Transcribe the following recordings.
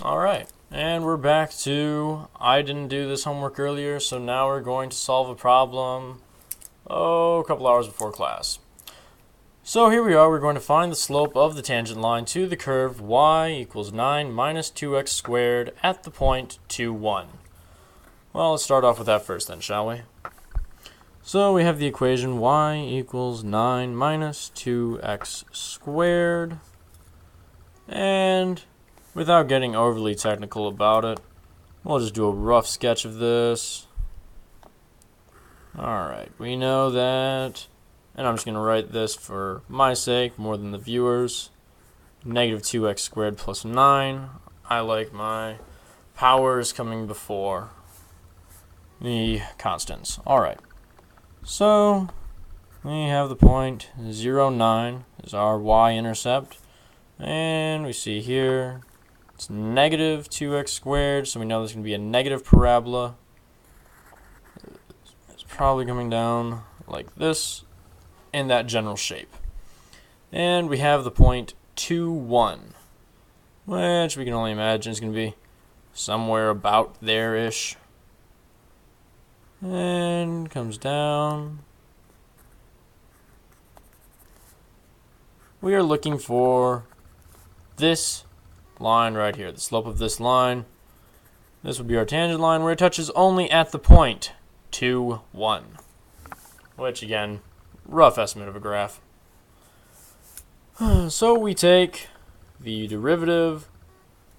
Alright, and we're back to I didn't do this homework earlier, so now we're going to solve a problem, a couple hours before class. So here we are, we're going to find the slope of the tangent line to the curve y equals 9 minus 2x squared at the point 2, 1. Well, let's start off with that first then, shall we? So we have the equation y equals 9 minus 2x squared, and without getting overly technical about it, we'll just do a rough sketch of this. Alright, we know that, and I'm just going to write this for my sake more than the viewers, negative 2x squared plus 9. I like my powers coming before the constants. Alright, so we have the point 0, 9 is our y-intercept, and we see here it's negative 2x squared, so we know there's going to be a negative parabola. It's probably coming down like this in that general shape. And we have the point 2, 1, which we can only imagine is going to be somewhere about there-ish. And comes down. We are looking for this line right here, the slope of this line. This would be our tangent line where it touches only at the point 2, 1, which again, rough estimate of a graph. So we take the derivative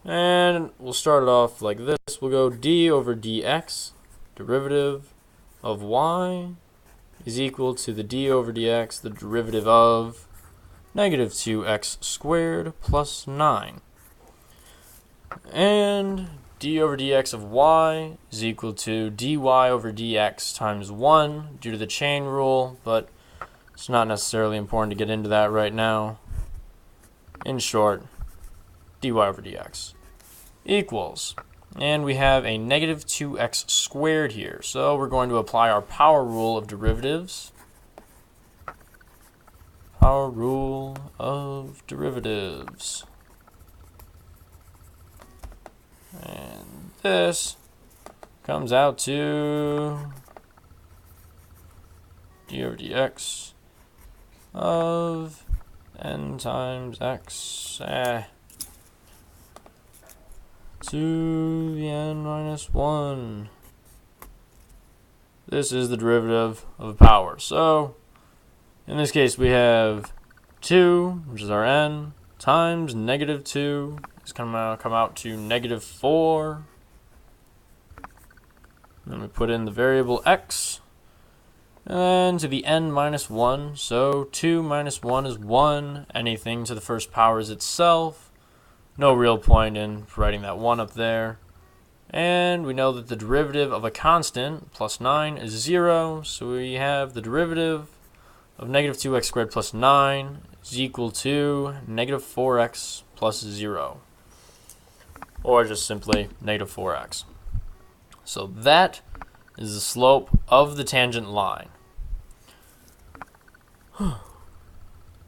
and we'll start it off like this. We'll go d over dx, derivative of y is equal to the d over dx, the derivative of negative 2x squared plus 9. And d over dx of y is equal to dy over dx times 1 due to the chain rule, but it's not necessarily important to get into that right now. In short, dy over dx equals, and we have a negative 2x squared here, so we're going to apply our power rule of derivatives. Power rule of derivatives. And this comes out to d over dx of n times x to the n minus 1. This is the derivative of a power. So in this case we have 2, which is our n, times negative 2 is going to come out to negative 4. Then we put in the variable x, and then to the n minus 1, so 2 minus 1 is 1. Anything to the first power is itself. No real point in writing that 1 up there. And we know that the derivative of a constant, plus 9, is 0, so we have the derivative of negative 2x squared plus 9 is equal to negative 4x plus 0. Or just simply negative 4x. So that is the slope of the tangent line.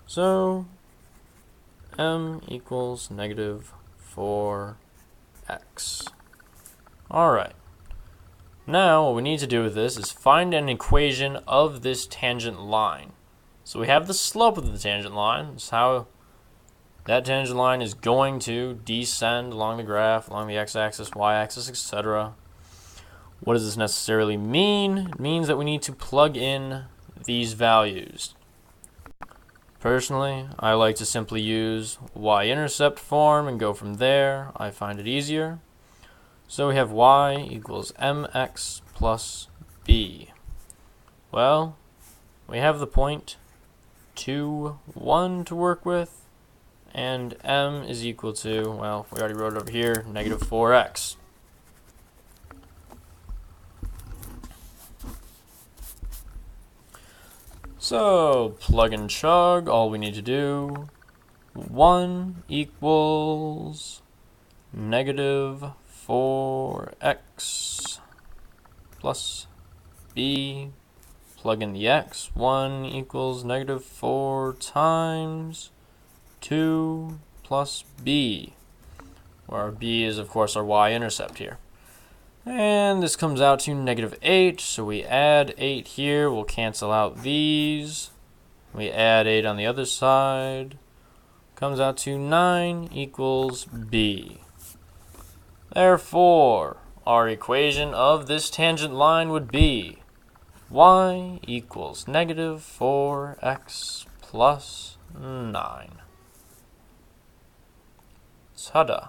So m equals negative 4x. Alright. Now what we need to do with this is find an equation of this tangent line. So we have the slope of the tangent line. It's how that tangent line is going to descend along the graph, along the x-axis, y-axis, etc. What does this necessarily mean? It means that we need to plug in these values. Personally, I like to simply use y-intercept form and go from there. I find it easier. So we have y equals mx plus b. Well, we have the point 2, 1 to work with, and m is equal to, well, we already wrote it over here, negative 4x. So, plug and chug, all we need to do, 1 equals negative 4x plus b, plug in the x, 1 equals negative 4 times 2 plus b. where our b is, of course, our y-intercept here. And this comes out to -8, so we add 8 here. We'll cancel out these. We add 8 on the other side. Comes out to 9 equals b. Therefore, our equation of this tangent line would be y equals -4x plus 9. Ta-da.